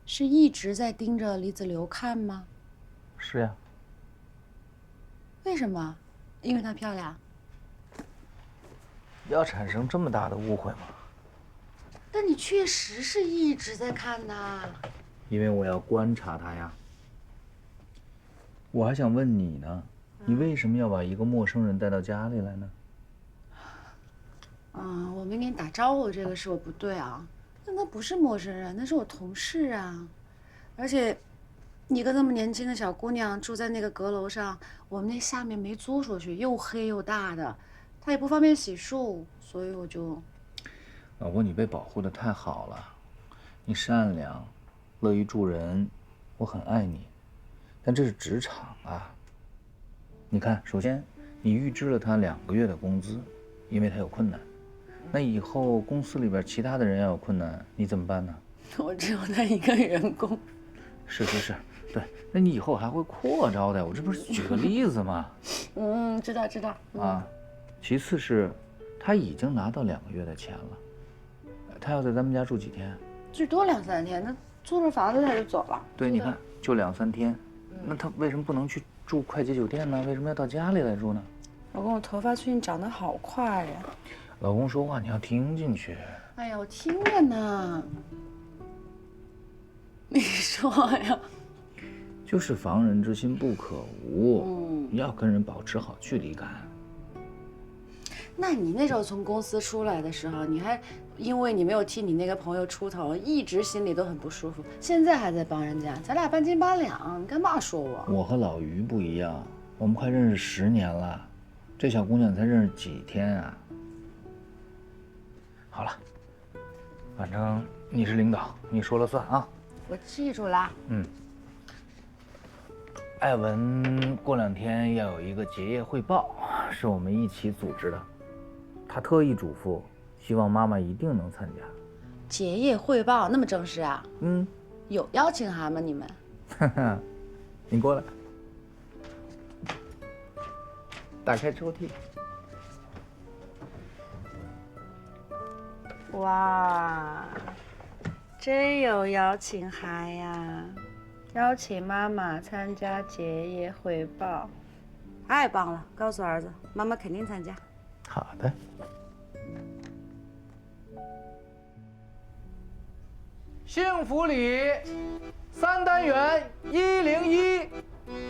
是一直在盯着李子流看吗？是呀。为什么？因为她漂亮。要产生这么大的误会吗？但你确实是一直在看呐。因为我要观察她呀。我还想问你呢，你为什么要把一个陌生人带到家里来呢？我没给你打招呼，这个是我不对啊。但他不是陌生人，那是我同事啊。而且，一个那么年轻的小姑娘住在那个阁楼上，我们那下面没租出去，又黑又大的，她也不方便洗漱，所以我就……老婆，你被保护得太好了，你善良，乐于助人，我很爱你。但这是职场啊。你看，首先你预支了他2个月的工资，因为他有困难。那以后公司里边其他的人要有困难，你怎么办呢？我只有他一个员工。是，对。那你以后还会扩招的，我这不是举个例子吗？知道。啊，其次是，他已经拿到2个月的钱了，他要在咱们家住几天？最多2、3天，那租着房子他就走了。对，你看，就2、3天，那他为什么不能去住快捷酒店呢？为什么要到家里来住呢？老公，我头发最近长得好快呀。老公说话你要听进去。哎呀，我听着呢。你说呀。就是防人之心不可无，要跟人保持好距离感。那你那时候从公司出来的时候，你还因为你没有替你那个朋友出头，一直心里都很不舒服。现在还在帮人家，咱俩半斤八两，你干嘛说我？我和老于不一样，我们快认识10年了，这小姑娘才认识几天啊？好了，反正你是领导，你说了算啊。我记住了。艾文过2天要有一个结业汇报，是我们一起组织的。他特意嘱咐，希望妈妈一定能参加。结业汇报那么正式啊？嗯，有邀请函吗？你们？你过来，打开抽屉。哇，真有邀请函呀！邀请妈妈参加结业汇报，太棒了！告诉儿子，妈妈肯定参加。好的。幸福里3单元101，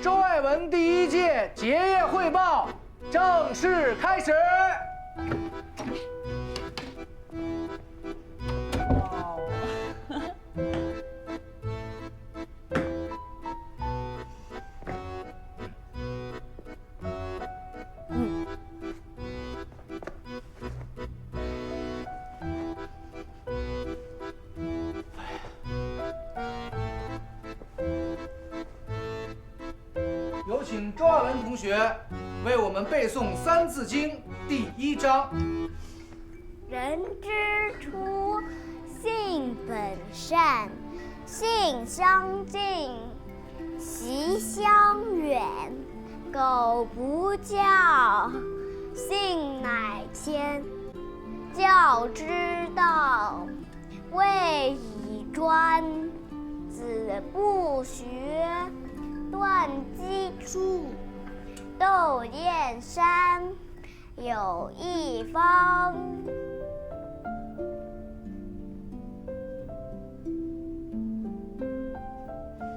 周艾文第1届结业汇报正式开始。有请周艾文同学为我们背诵《三字经》第1章。人之初，性本善，性相近，习相远。苟不教，性乃迁。教之道，谓以专。子不学，断机杼。窦燕山，有一方。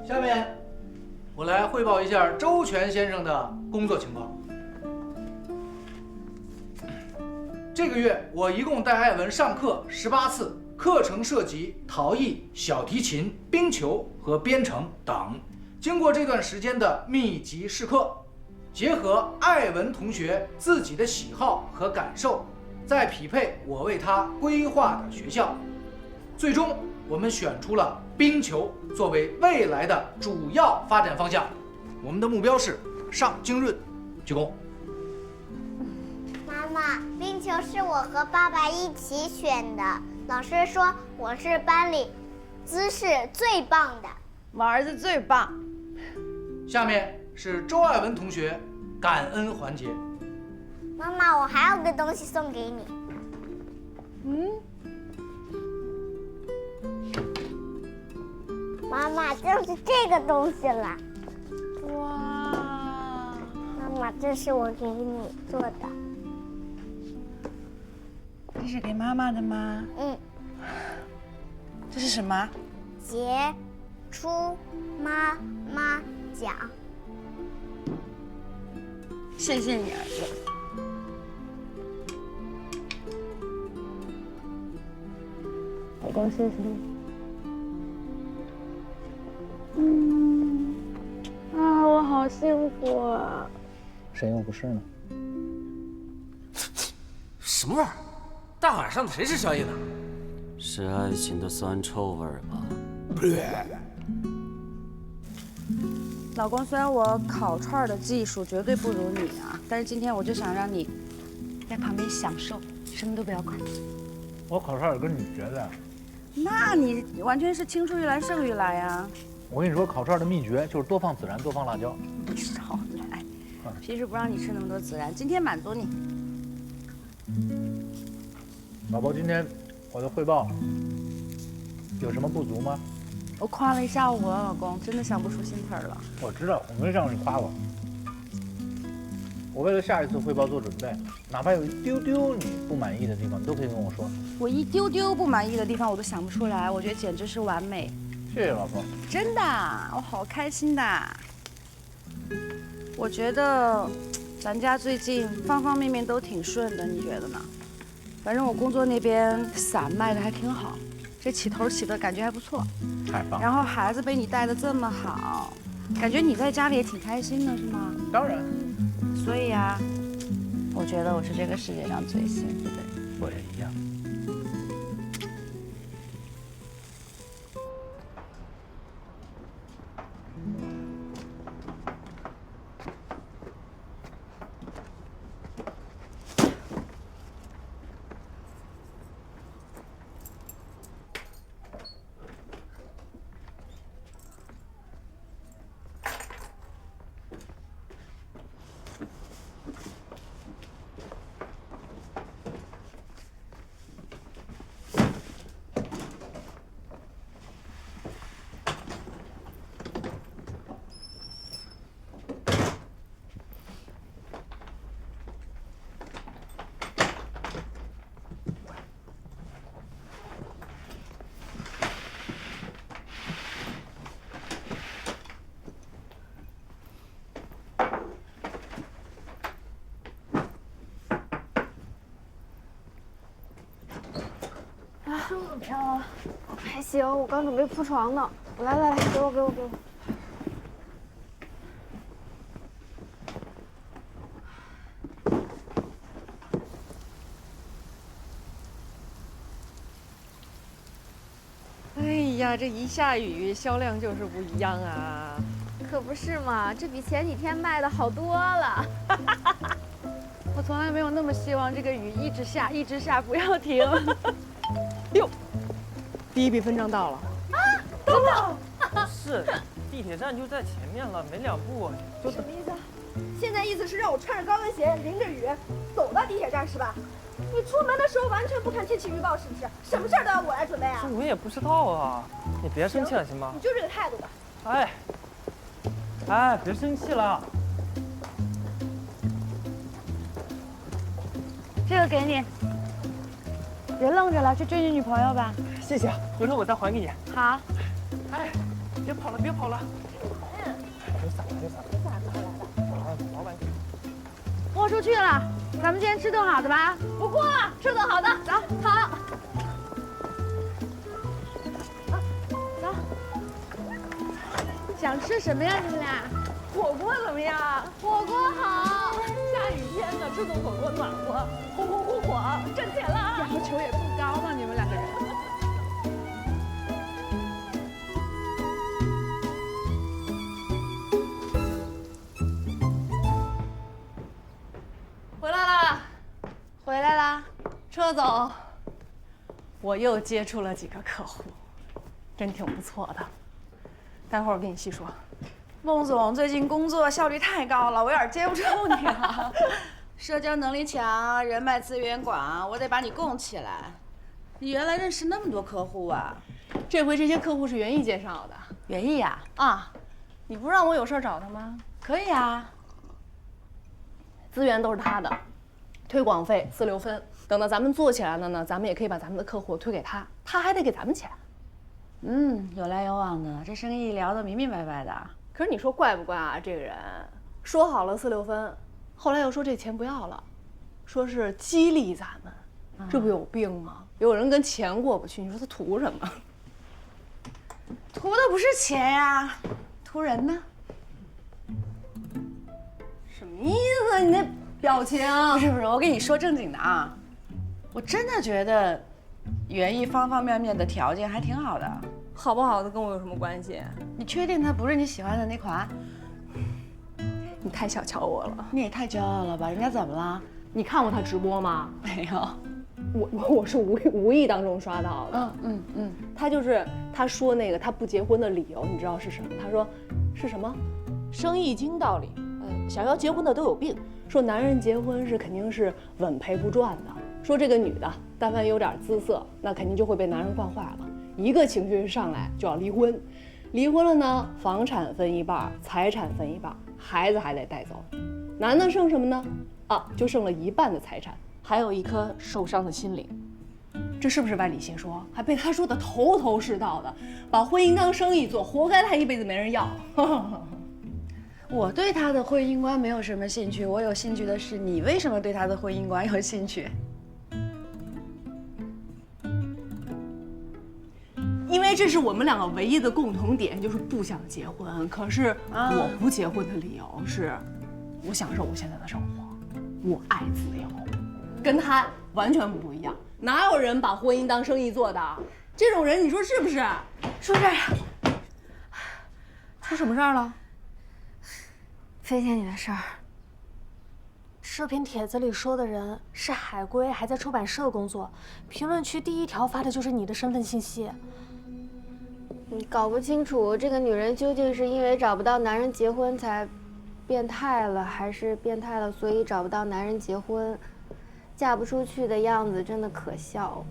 下面，我来汇报一下周全先生的工作情况。这个月我一共带艾文上课18次，课程涉及陶艺、小提琴、冰球和编程等。经过这段时间的密集试课，结合艾文同学自己的喜好和感受，再匹配我为他规划的学校，最终我们选出了冰球作为未来的主要发展方向。我们的目标是上京润，鞠躬。妈妈，冰球是我和爸爸一起选的，老师说我是班里姿势最棒的，我儿子最棒。下面是周艾文同学感恩环节。妈妈，我还有个东西送给你。妈妈，就是这个东西了。哇！妈妈，这是我给你做的。这是给妈妈的吗？嗯。这是什么？杰出妈妈奖。谢谢你，儿子。老公，谢谢你。我好幸福啊！谁又不是呢？什么味儿？大晚上的谁吃宵夜呢？是爱情的酸臭味儿吧？老公，虽然我烤串的技术绝对不如你啊，但是今天我就想让你在旁边享受，什么都不要管。我烤串也跟你学的。那你完全是青出于蓝胜于蓝呀！我跟你说，烤串的秘诀就是多放孜然，多放辣椒。少来，平时不让你吃那么多孜然，今天满足你。老婆，今天我的汇报有什么不足吗？我夸了一下午了，老公，真的想不出新词儿了。我知道，我没让你夸我。我为了下一次汇报做准备，哪怕有一丢丢你不满意的地方，你都可以跟我说。我一丢丢不满意的地方我都想不出来，我觉得简直是完美。谢谢老婆。真的，我好开心的。我觉得咱家最近方方面面都挺顺的，你觉得呢？反正我工作那边伞卖的还挺好，这起头起的感觉还不错。太棒了。然后孩子被你带的这么好，感觉你在家里也挺开心的，是吗？当然。所以啊，我觉得我是这个世界上最幸福的人。我也一样。怎么样了？还行，我刚准备铺床呢。来，给我。哎呀，这一下雨，销量就是不一样啊！可不是嘛，这比前几天卖的好多了。我从来没有那么希望这个雨一直下，不要停。哟，第一笔分账到了。啊，真的？是，地铁站就在前面了，没2步就。什么意思？现在意思是让我穿着高跟鞋，淋着雨，走到地铁站是吧？你出门的时候完全不看天气预报，是不是？什么事儿都要我来准备啊？这我也不知道啊，你别生气了行吗？你就这个态度吧。哎，别生气了。这个给你，别愣着了，去追你女朋友吧。谢谢，回头我再还给你。好。哎，别跑了。有伞了。老板。豁出去了，咱们今天吃顿好的吧？不过了，吃顿好的，走，好。走。想吃什么呀？你们俩？火锅怎么样？火锅好。下雨天呢，吃顿火锅暖和，火，挣钱了。要求也不高嘛，你们2个人。回来啦，车总，我又接触了几个客户，真挺不错的。待会儿我跟你细说。孟总最近工作效率太高了，我有点接不住你了。社交能力强，人脉资源广，我得把你供起来。你原来认识那么多客户啊？这回这些客户是袁毅介绍的。袁毅呀？啊，你不让我有事找他吗？可以啊，资源都是他的，推广费自留分。等到咱们做起来了呢，咱们也可以把咱们的客户推给他，他还得给咱们钱。有来有往的，这生意聊得明明白白的。可是你说怪不怪啊？这个人说好了自留分，后来又说这钱不要了，说是激励咱们，这不有病吗？有人跟钱过不去，你说他图什么？图的不是钱呀，图人呢。什么意思？你那表情？不是，我跟你说正经的啊，我真的觉得袁毅方方面面的条件还挺好的。好不好的跟我有什么关系？你确定他不是你喜欢的那款？你太小瞧我了。你也太骄傲了吧？人家怎么了？你看过他直播吗？没有。我是无意当中刷到的。他就是他说那个他不结婚的理由，你知道是什么？他说是什么？生意经道理，想要结婚的都有病。说男人结婚是肯定是稳赔不赚的。说这个女的但凡有点姿色，那肯定就会被男人惯坏了。一个情绪上来就要离婚，离婚了呢，房产分一半，财产分一半，孩子还得带走。男的剩什么呢？啊，就剩了一半的财产，还有一颗受伤的心灵。这是不是歪理邪说？还被他说的头头是道的，把婚姻当生意做，活该他一辈子没人要。我对他的婚姻观没有什么兴趣，我有兴趣的是你为什么对他的婚姻观有兴趣？因为这是我们两个唯一的共同点，就是不想结婚。可是我不结婚的理由是，我享受我现在的生活，我爱自由，跟他完全不一样。哪有人把婚姻当生意做的？这种人你说是不是？出事儿了，出什么事儿了？飞姐你的事儿。视频帖子里说的人是海归，还在出版社工作，评论区第一条发的就是你的身份信息。你搞不清楚这个女人究竟是因为找不到男人结婚才变态了，还是变态了所以找不到男人结婚，嫁不出去的样子真的可笑。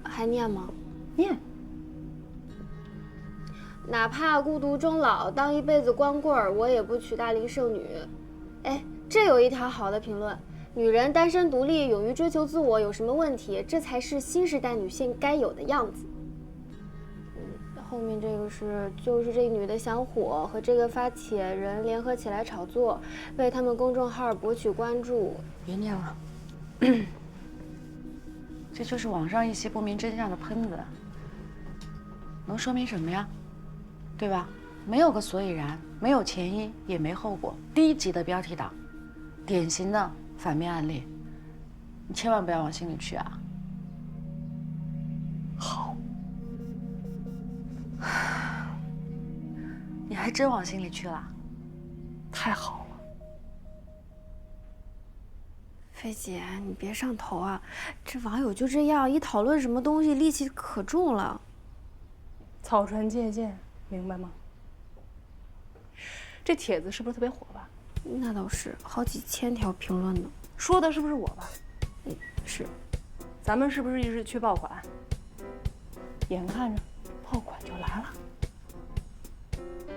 还念吗？念。哪怕孤独终老，当一辈子光棍儿，我也不娶大龄剩女。哎，这有一条好的评论：女人单身独立，勇于追求自我，有什么问题？这才是新时代女性该有的样子。后面这个就是这女的想火，和这个发帖人联合起来炒作，为他们公众号博取关注。别念了，这就是网上一些不明真相的喷子，能说明什么呀？对吧？没有个所以然，没有前因，也没后果，低级的标题党，典型的反面案例，你千万不要往心里去啊。好，你还真往心里去了，太好了。菲姐，你别上头啊！这网友就这样，一讨论什么东西，戾气可重了。草船借箭，明白吗？这帖子是不是特别火吧？那倒是，好几千条评论呢。说的是不是我吧？是。咱们是不是一直去爆款？眼看着爆款就来了。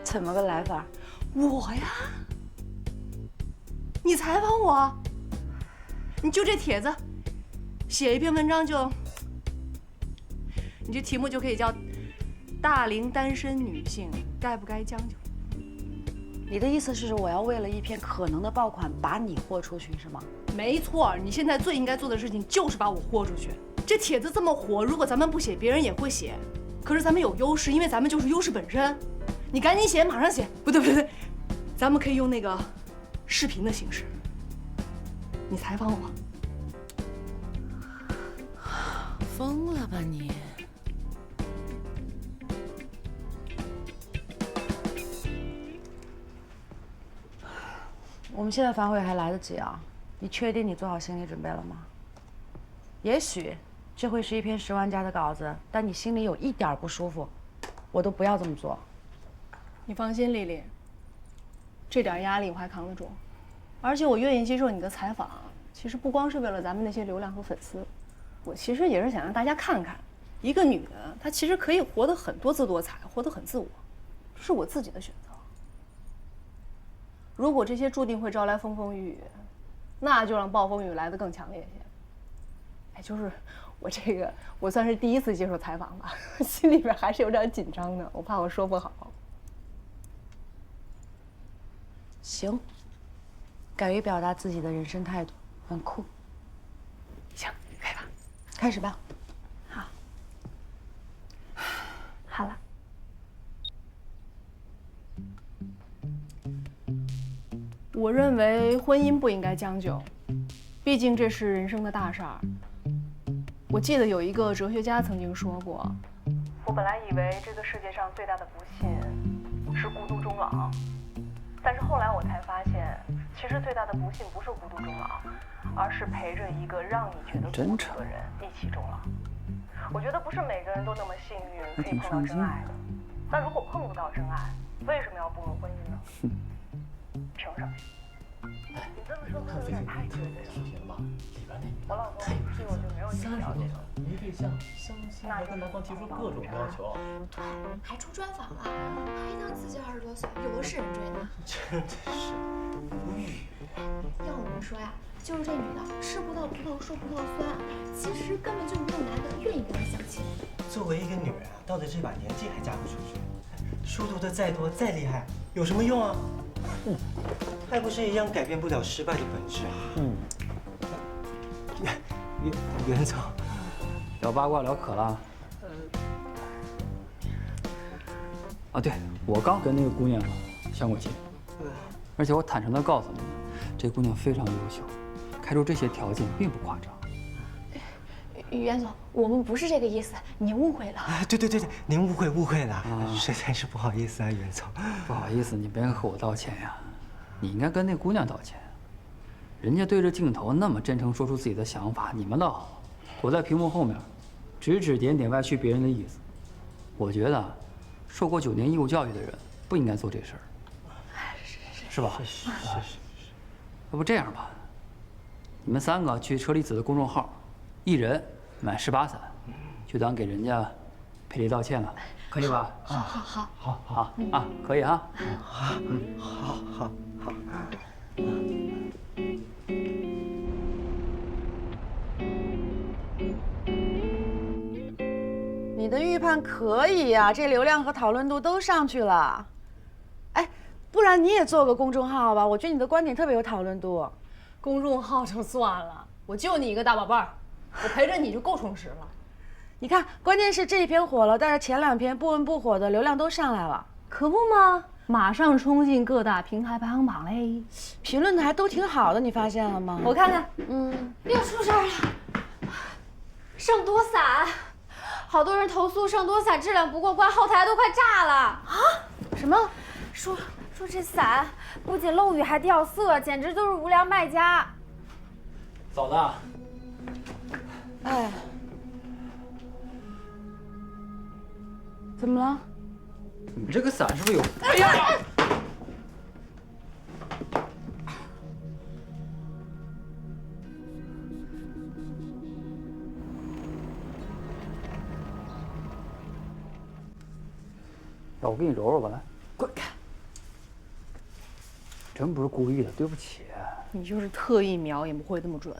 怎么个来法？我呀，你采访我，你就这帖子写一篇文章就，你这题目就可以叫“大龄单身女性该不该将就”。你的意思是我要为了一篇可能的爆款把你豁出去是吗？没错，你现在最应该做的事情就是把我豁出去。这帖子这么火，如果咱们不写，别人也会写。可是咱们有优势，因为咱们就是优势本身。你赶紧写，马上写。不对，咱们可以用那个视频的形式。你采访我。疯了吧你！我们现在反悔还来得及啊！你确定你做好心理准备了吗？也许这会是一篇10万加的稿子，但你心里有一点不舒服，我都不要这么做。你放心，丽丽，这点压力我还扛得住，而且我愿意接受你的采访。其实不光是为了咱们那些流量和粉丝，我其实也是想让大家看看，一个女的，她其实可以活得很多姿多彩，活得很自我，这是我自己的选择。如果这些注定会招来风风雨雨，那就让暴风雨来得更强烈些。哎，就是我算是第一次接受采访吧，心里边还是有点紧张的，我怕我说不好。行，敢于表达自己的人生态度，很酷。行，可以吧？开始吧。好，好了。我认为婚姻不应该将就，毕竟这是人生的大事儿。我记得有一个哲学家曾经说过：“我本来以为这个世界上最大的不幸是孤独终老，但是后来我才发现，其实最大的不幸不是孤独终老，而是陪着一个让你觉得孤独的人一起终老。我觉得不是每个人都那么幸运可以碰到真爱的，但如果碰不到真爱，为什么要步入婚姻呢？凭什么？你这么说会有点太绝对了。里边那我老公对我就没有这个了解了。没对象，相亲还跟男方提出各种要求，对，还出专访了，还当自己20多岁，有的是人追呢。真的是无语。要我们说呀，就是这女的吃不到葡萄说葡萄酸，其实根本就没有男的愿意跟她相亲。作为一个女人啊，到了这把年纪还嫁不出去，书读的再多再厉害，有什么用啊？还不是一样改变不了失败的本质啊。袁总，聊八卦聊渴了。啊，对，我刚跟那个姑娘相过亲，而且我坦诚地告诉你们，这姑娘非常优秀，开出这些条件并不夸张。袁总，我们不是这个意思，您误会了。对，您误会了，实在是不好意思啊，袁总。不好意思，你别和我道歉呀，你应该跟那姑娘道歉。人家对着镜头那么真诚说出自己的想法，你们倒好，躲在屏幕后面，指指点点歪曲别人的意思。我觉得，受过9年义务教育的人不应该做这事儿，是吧？是。要不这样吧，你们3个去车厘子的公众号，一人买18伞，就当给人家赔礼道歉了，可以吧？好啊，可以啊。好。你的预判可以呀，这流量和讨论度都上去了。哎，不然你也做个公众号吧，我觉得你的观点特别有讨论度。公众号就算了，我就你一个大宝贝儿，我陪着你就够充实了。你看，关键是这一篇火了，但是前2篇不温不火的流量都上来了，可不吗？马上冲进各大平台排行榜嘞，评论的还都挺好的，你发现了吗？我看看，又出事儿了，圣多伞，好多人投诉圣多伞质量不过关，后台都快炸了啊！什么？说这伞不仅漏雨还掉色，简直就是无良卖家。嫂子，哎，怎么了？你这个伞是不是有？哎呀！要我给你揉揉吧，来，滚开！真不是故意的，对不起。你就是特意瞄也不会这么准。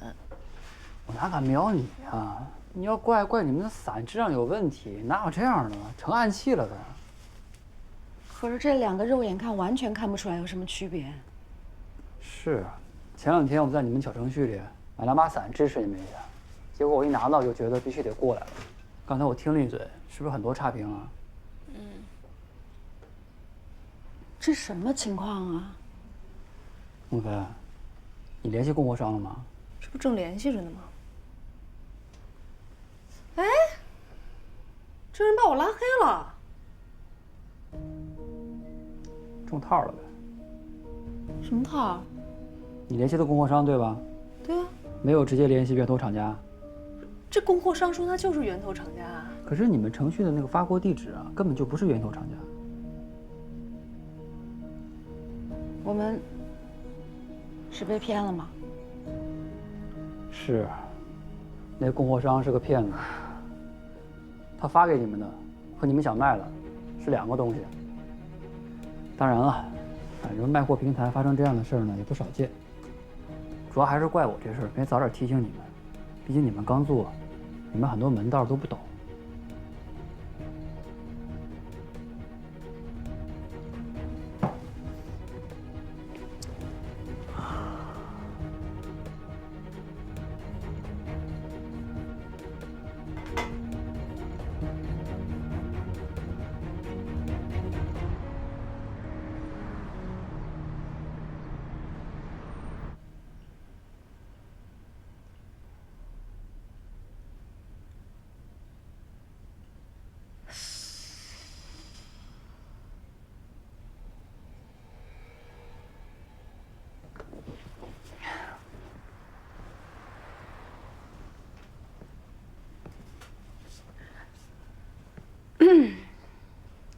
我哪敢瞄你呀？你要怪你们的伞质量有问题，哪有这样的？成暗器了都。可是这2个肉眼看完全看不出来有什么区别。是，前2天我在你们小程序里买2把伞支持你们一下，结果我一拿到就觉得必须得过来了。刚才我听了一嘴，是不是很多差评啊？这什么情况啊？孟非，你联系供货商了吗？这不正联系着呢吗？哎，这人把我拉黑了。中套了呗？什么套？你联系的供货商对吧？对啊，没有直接联系源头厂家。这供货商说他就是源头厂家啊。可是你们程序的那个发货地址啊，根本就不是源头厂家。我们是被骗了吗？是，那供货商是个骗子。他发给你们的和你们想卖的是2个东西。当然了，反正卖货平台发生这样的事儿呢也不少见。主要还是怪我这事儿没早点提醒你们，毕竟你们刚做，你们很多门道都不懂。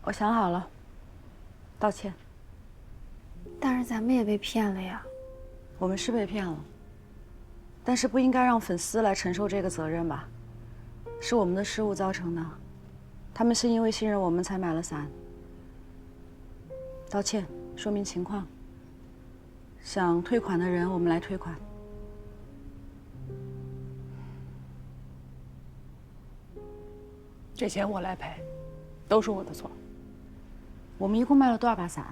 我想好了，道歉。但是咱们也被骗了呀。我们是被骗了，但是不应该让粉丝来承受这个责任吧？是我们的失误造成的，他们是因为信任我们才买了伞。道歉，说明情况。想退款的人，我们来退款。这钱我来赔，都是我的错。我们一共卖了多少把伞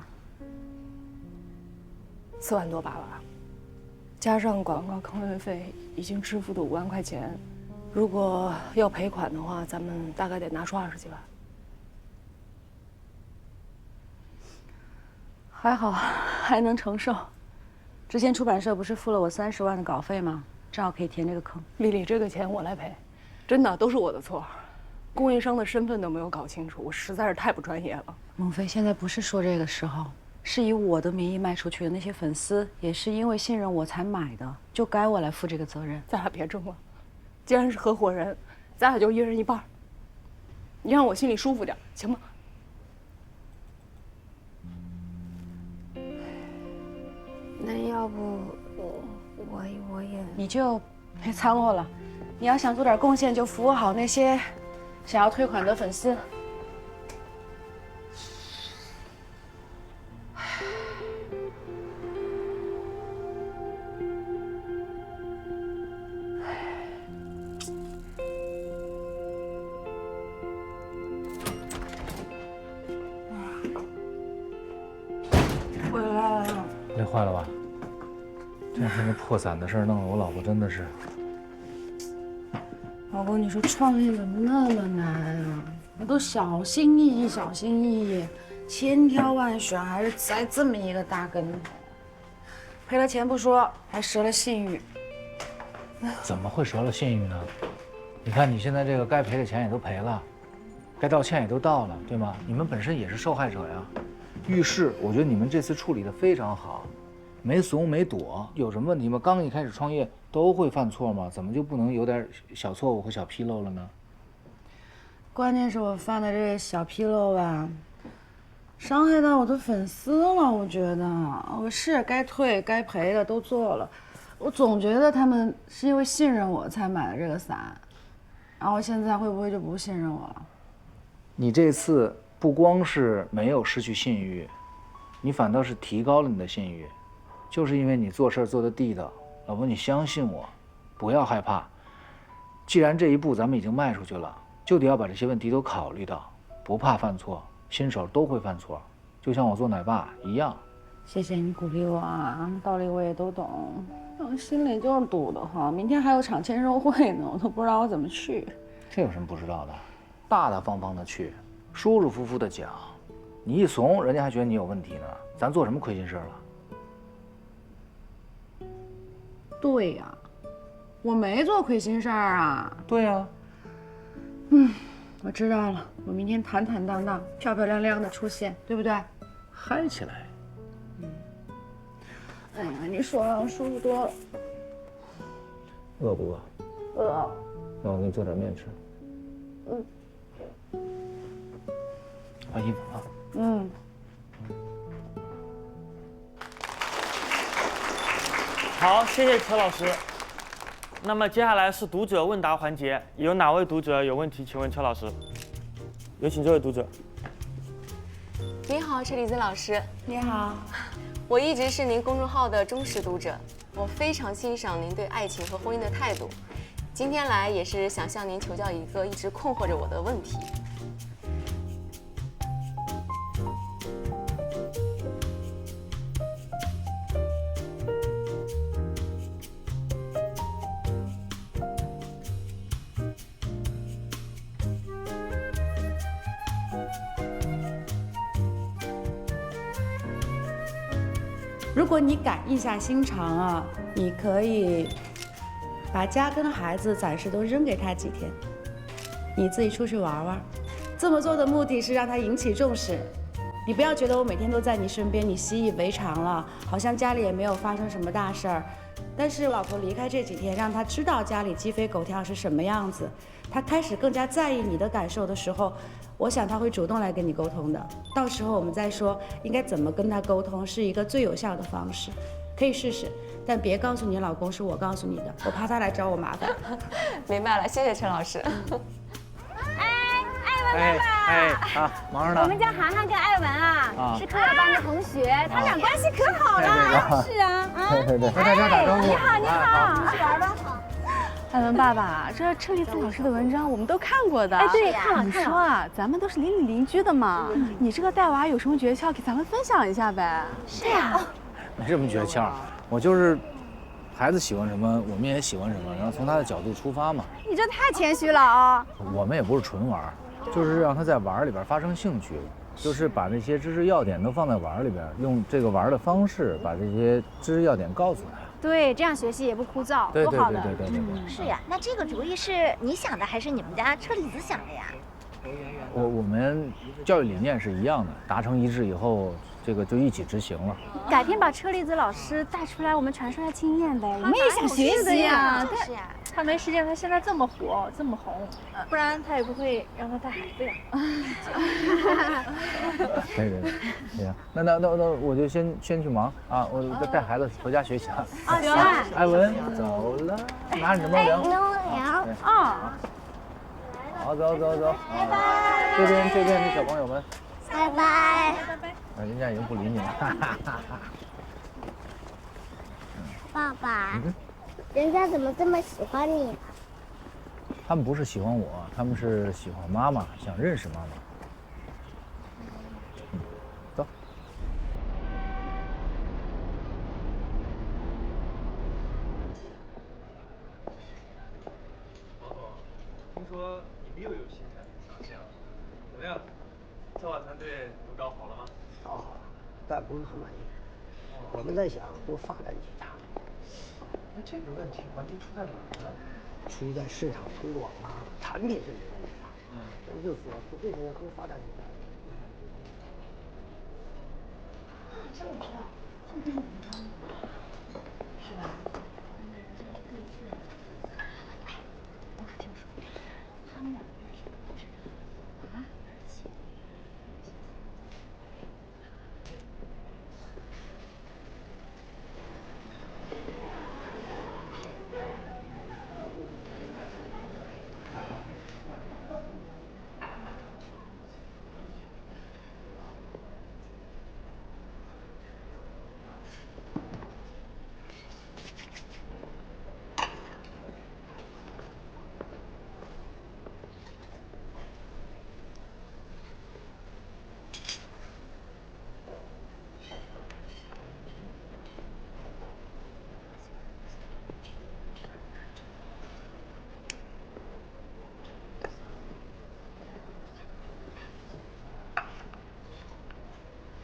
？4万多把吧，加上广告坑位费，已经支付的5万块钱。如果要赔款的话，咱们大概得拿出20几万。还好，还能承受。之前出版社不是付了我30万的稿费吗？正好可以填这个坑。丽丽，这个钱我来赔，真的都是我的错。供应商的身份都没有搞清楚，我实在是太不专业了。孟非，现在不是说这个时候，是以我的名义卖出去的那些粉丝，也是因为信任我才买的，就该我来负这个责任。咱俩别争了，既然是合伙人，咱俩就1人1半。你让我心里舒服点，行吗？那要不我也……你就别掺和了。你要想做点贡献，就服务好那些想要退款的粉丝。回来了。累坏了吧？这两天这破伞的事儿弄得我老婆真的是……老公，你说创业怎么那么难啊？我都小心翼翼，小心翼翼，千挑万选，还是栽这么一个大跟头，赔了钱不说，还折了信誉。怎么会折了信誉呢？你看你现在这个该赔的钱也都赔了，该道歉也都道了，对吗？你们本身也是受害者呀。遇事，我觉得你们这次处理得非常好，没怂没躲。有什么问题吗？刚一开始创业都会犯错吗？怎么就不能有点小错误和小纰漏了呢？关键是我犯的这个小纰漏吧，伤害到我的粉丝了。我觉得我是该退该赔的都做了，我总觉得他们是因为信任我才买的这个伞，然后现在会不会就不信任我了？你这次不光是没有失去信誉，你反倒是提高了你的信誉，就是因为你做事做得地道。老婆，你相信我，不要害怕。既然这一步咱们已经迈出去了，就得要把这些问题都考虑到，不怕犯错，新手都会犯错，就像我做奶爸一样。谢谢你鼓励我啊，道理我也都懂，但我心里就是堵得慌。明天还有场签售会呢，我都不知道我怎么去。这有什么不知道的？大大方方的去，舒舒服服的讲。你一怂，人家还觉得你有问题呢。咱做什么亏心事了？对呀，我没做亏心事儿啊。对呀。我知道了，我明天坦坦荡荡、漂漂亮亮的出现，对不对？嗨起来。哎呀，你说让我舒服多了。饿不饿？饿。那我给你做点面吃。换衣服啊。好，谢谢车老师。那么接下来是读者问答环节，有哪位读者有问题，请问车老师。有请这位读者。您好，车厘子老师。你好，我一直是您公众号的忠实读者，我非常欣赏您对爱情和婚姻的态度。今天来也是想向您求教一个一直困惑着我的问题。如果你敢硬下心肠啊，你可以把家跟孩子暂时都扔给他几天，你自己出去玩玩。这么做的目的是让他引起重视。你不要觉得我每天都在你身边，你习以为常了，好像家里也没有发生什么大事儿。但是老婆离开这几天，让他知道家里鸡飞狗跳是什么样子，他开始更加在意你的感受的时候，我想他会主动来跟你沟通的。到时候我们再说应该怎么跟他沟通是一个最有效的方式，可以试试，但别告诉你老公是我告诉你的，我怕他来找我麻烦。明白了，谢谢陈老师。艾文爸爸，啊，忙着呢。我们家涵涵跟艾文啊是课外班的同学，他俩关系可好了。是啊，对，和大家打招呼。你好，你好，去玩吧。艾文爸爸，这车厘子老师的文章我们都看过的。哎，对，看了你看了。说啊，咱们都是邻里邻居的嘛，你这个带娃有什么诀窍，给咱们分享一下呗？是呀。没什么诀窍，我就是孩子喜欢什么，我们也喜欢什么，然后从他的角度出发嘛。你这太谦虚了啊！我们也不是纯玩，就是让他在玩里边发生兴趣，就是把那些知识要点都放在玩里边，用这个玩的方式把这些知识要点告诉他。对，这样学习也不枯燥，对多好的。对。是呀，那这个主意是你想的，还是你们家车厘子想的呀？我们教育理念是一样的，达成一致以后，这个就一起执行了。改天把车厘子老师带出来，我们传授下经验呗。我们也想学习呀。就是呀。他没时间，他现在这么火，这么红，不然他也不会让他带孩子呀。可以，行，那我就先去忙啊，我带孩子回家学习了。啊，行。艾文走了，拿着你的猫粮。啊。好，走。拜拜。这边的小朋友们。拜拜。人家已经不理你了。爸爸，人家怎么这么喜欢你啊？他们不是喜欢我，他们是喜欢妈妈，想认识妈妈。走。听说你们又有新产品上线了，怎么样？策划团队都搞好了吗？搞好了，但不是很满意。我们在想多发展几家。那这个问题问题出在哪儿呢？出在市场推广啊，产品是没问题的。咱就说为什么要多发展几家？这么知道，是吧？我可听说，他们俩啊？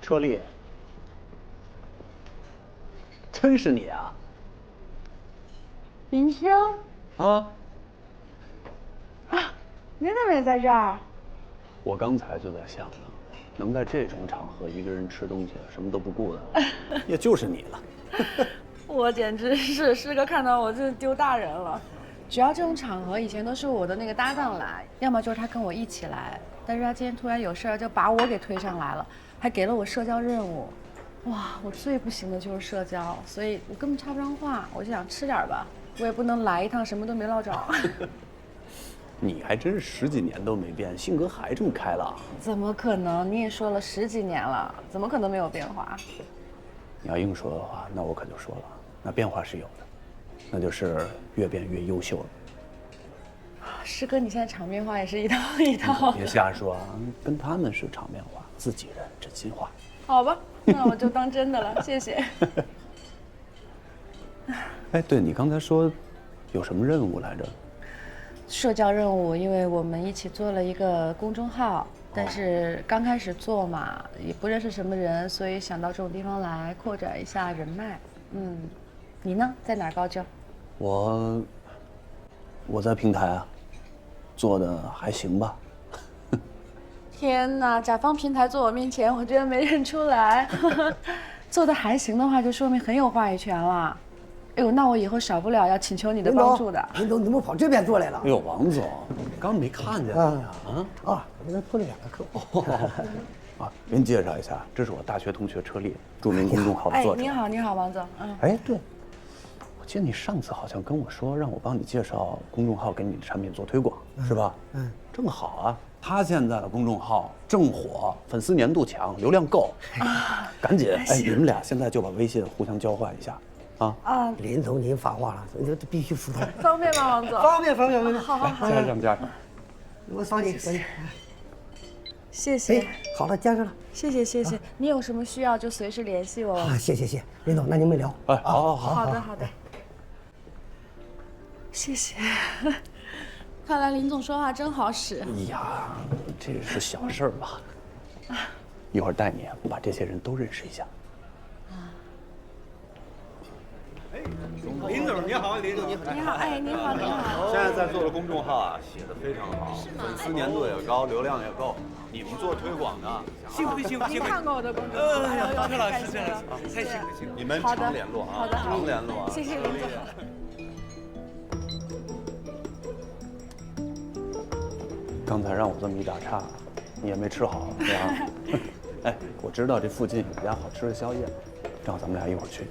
车厘，真是你啊！林星啊！你怎么也在这儿？我刚才就在想呢，能在这种场合一个人吃东西，什么都不顾的，也就是你了。我简直是个看到我就丢大人了。只要这种场合，以前都是我的那个搭档来，要么就是他跟我一起来，但是他今天突然有事儿，就把我给推上来了，还给了我社交任务。哇，我最不行的就是社交，所以我根本插不上话。我就想吃点吧，我也不能来一趟什么都没捞着。你还真是10几年都没变，性格还这么开朗。怎么可能？你也说了10几年了，怎么可能没有变化？你要硬说的话，那我可就说了，那变化是有的，那就是越变越优秀了。师哥，你现在场面话也是一套一套。别瞎说啊，跟他们是场面话，自己人真心话。好吧，那我就当真的了，谢谢。哎，对你刚才说有什么任务来着？社交任务，因为我们一起做了一个公众号，但是刚开始做嘛，也不认识什么人，所以想到这种地方来扩展一下人脉。你呢，在哪儿高就？我在平台啊，做的还行吧。天哪，甲方平台坐我面前，我居然没认出来。做的还行的话，就说明很有话语权了。哎呦，那我以后少不了要请求你的帮助的。林总，你怎么跑这边坐来了？哎呦，王总，刚没看见你啊！我这边拖了2个客户。给你介绍一下，这是我大学同学车丽，著名公众号的作者。你好，你好，王总。哎，对，我记得你上次好像跟我说，让我帮你介绍公众号给你的产品做推广，是吧？正好啊，他现在的公众号正火，粉丝粘度强，流量够，赶紧！哎，你们俩现在就把微信互相交换一下。林总您发话了，这必须服他。方便吗，王总？方便。好。加上。我扫你。谢谢。好了，加上了。谢谢。你有什么需要就随时联系我。谢，林总，那您们聊。好。好的。谢谢。看来林总说话真好使。哎呀，这是小事儿吧？一会儿带你把这些人都认识一下。林总你好，林总你好。你好，哎，你好。现在在做的公众号啊，写的非常好，粉丝粘度也高，流量也够。你们做推广的，幸亏。你看过我的公众号？哎呦，陈老师，太幸福。你们常联络啊，好的，常联络啊。谢谢林总。刚才让我这么一打岔，你也没吃好，是吧？哎，我知道这附近有家好吃的宵夜，正好咱们俩一会儿去。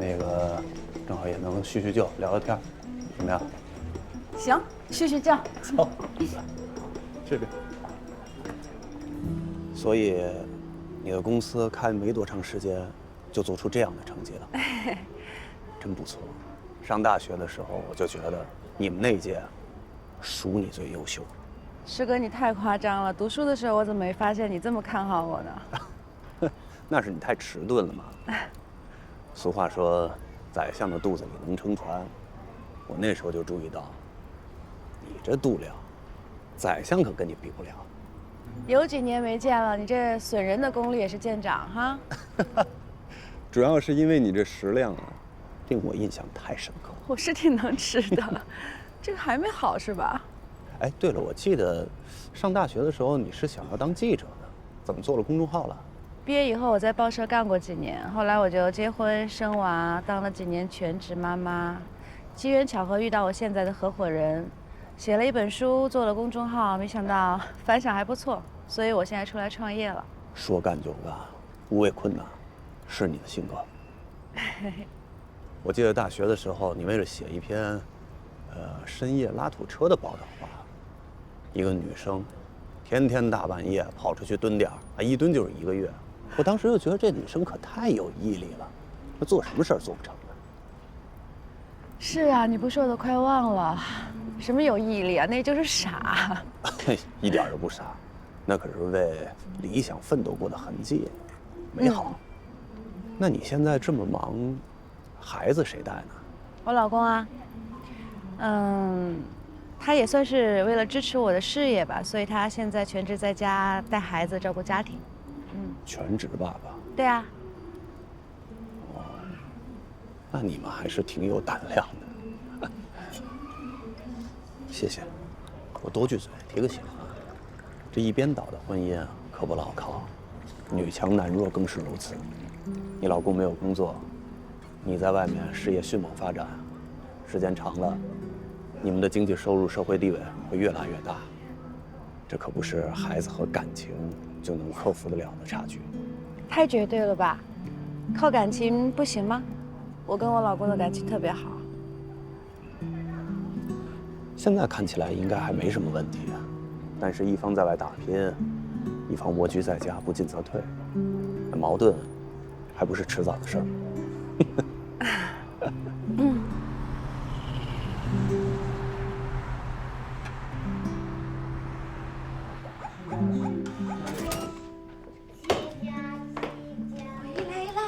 那个正好也能叙叙旧，聊聊天，怎么样？行，叙叙旧。走，这边。所以，你的公司开没多长时间，就做出这样的成绩了，真不错。上大学的时候，我就觉得你们那一届，属你最优秀。师哥，你太夸张了！读书的时候，我怎么没发现你这么看好我呢？那是你太迟钝了嘛。俗话说，宰相的肚子里能撑船。我那时候就注意到，你这度量，宰相可跟你比不了。有几年没见了，你这损人的功力也是见长哈。主要是因为你这食量啊，令我印象太深刻。我是挺能吃的，这个还没好是吧？哎，对了，我记得上大学的时候你是想要当记者的，怎么做了公众号了？毕业以后我在报社干过几年，后来我就结婚生娃，当了几年全职妈妈，机缘巧合遇到我现在的合伙人，写了一本书，做了公众号，没想到反响还不错，所以我现在出来创业了。说干就干，无畏困难，是你的性格。我记得大学的时候，你为了写一篇，深夜拉土车的报道吧，一个女生，天天大半夜跑出去蹲点儿，一蹲就是1个月。我当时就觉得这女生可太有毅力了，那做什么事儿做不成的。是啊，你不说我都快忘了，什么有毅力啊，那就是傻。一点都不傻，那可是为理想奋斗过的痕迹，美好。那你现在这么忙，孩子谁带呢？我老公啊，他也算是为了支持我的事业吧，所以他现在全职在家带孩子，照顾家庭。全职爸爸。对啊。哦，那你们还是挺有胆量的。谢谢，我多句嘴，提个醒啊。这一边倒的婚姻啊，可不牢靠，女强男弱更是如此。你老公没有工作，你在外面事业迅猛发展，时间长了，你们的经济收入、社会地位会越来越大，这可不是孩子和感情就能克服得了的差距。太绝对了吧？靠感情不行吗？我跟我老公的感情特别好。现在看起来应该还没什么问题，但是一方在外打拼，一方蜗居在家不进则退，那矛盾还不是迟早的事儿。嗯。回来啦！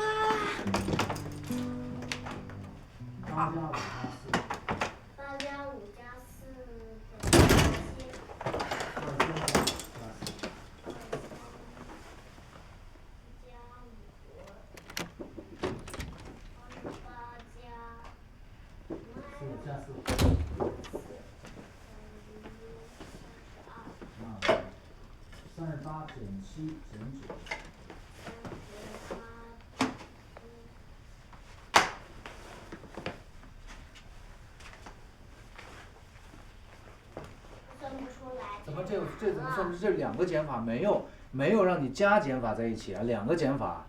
怎么这怎么算？这两个减法没有让你加减法在一起啊，两个减法。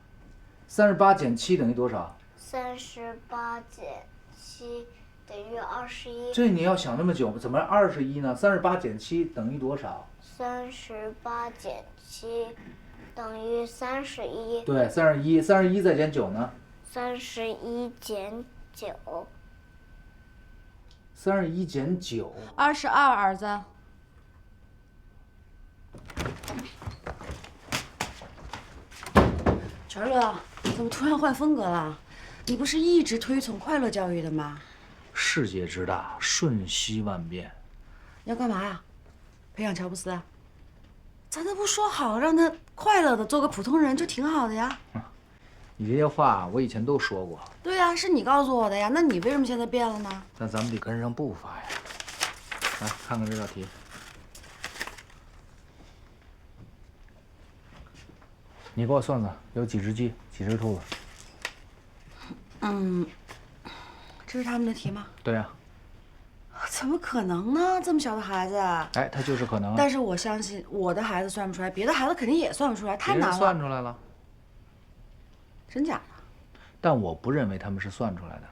38减7等于多少？38减7等于21。这你要想那么久，怎么21呢？38减7等于多少？38减7等于31。对，31再减9呢？31减9。31减9。22，儿子。全乐，怎么突然换风格了？你不是一直推崇快乐教育的吗？世界之大，瞬息万变。你要干嘛呀？培养乔布斯啊？咱都不说好让他快乐的做个普通人就挺好的呀？你这些话我以前都说过。对呀，是你告诉我的呀。那你为什么现在变了呢？但咱们得跟上步伐呀。来看看这道题。你给我算算，有几只鸡，几只兔子？这是他们的题吗？对呀。怎么可能呢？这么小的孩子。哎，他就是可能啊。但是我相信我的孩子算不出来，别的孩子肯定也算不出来，太难了。算出来了。真假的？但我不认为他们是算出来的，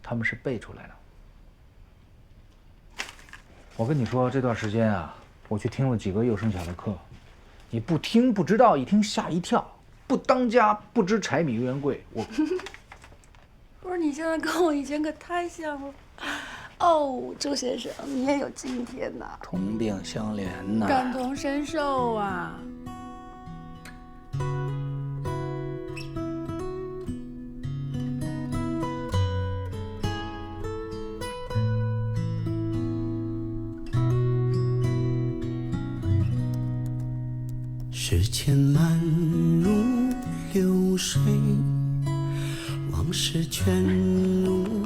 他们是背出来的。我跟你说，这段时间啊，我去听了几个幼升小的课。你不听不知道，一听吓一跳。不当家不知柴米油盐贵。我不是，你现在跟我以前可太像了。哦，周先生，你也有今天呐。同病相怜呐。感同身受啊。时间漫如流水，往事全如烟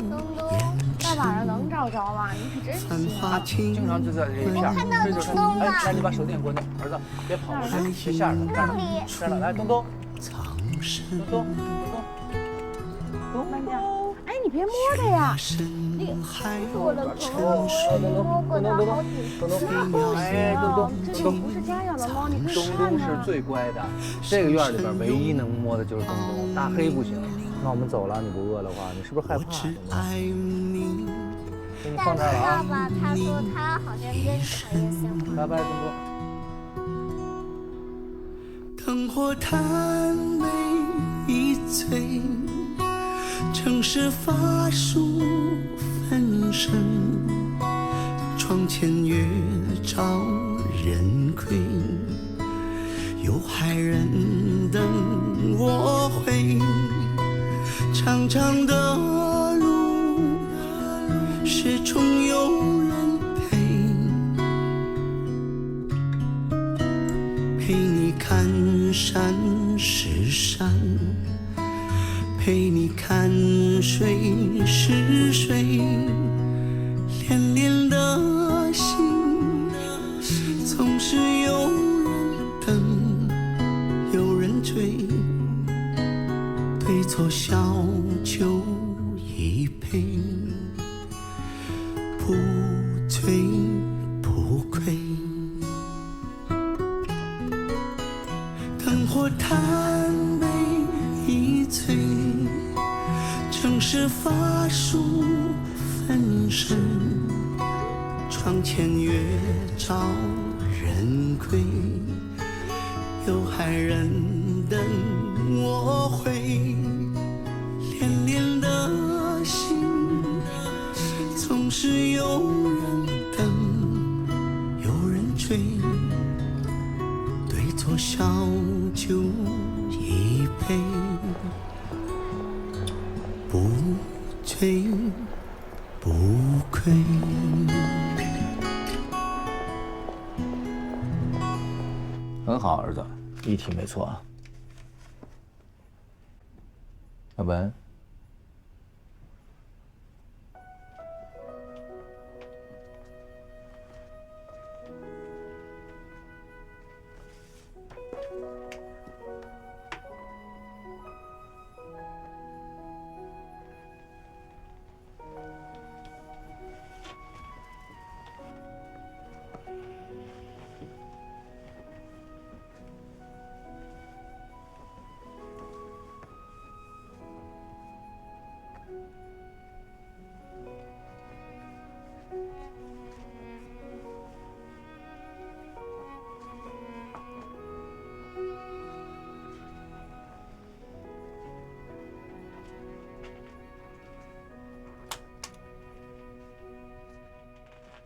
尘。大晚上能找着吗？你可真行。经常就在这一片。这就是。哎，来，你把手电给我弄，儿子，别跑了，别吓着他。站着，来，东东。东。哎，你别摸它呀！我的朋友，摸过它好几次。哎，东。这又不是家养的猫，你快看东是最乖的，这个院里边唯一能摸的就是东东，大黑不行。那我们走了，你不饿的话，你是不是害怕？给你放这儿了啊。爸爸他说他好像更讨厌小朋友。拜拜，东东。灯火贪美一醉，城市发疏分身，窗前月照人归，有海人等我回。长长的路，始终有人陪你看山是山，陪你看水是水，恋恋的心总是有人等，有人追，对错小酒一杯，不醉不归。灯火贪美一醉，城市发疏分身，窗前月照人归，有海人等我回，恋恋的心总是有人等，有人追，对坐小酒一杯，不醉不归。很好，儿子，一题没错啊。要不然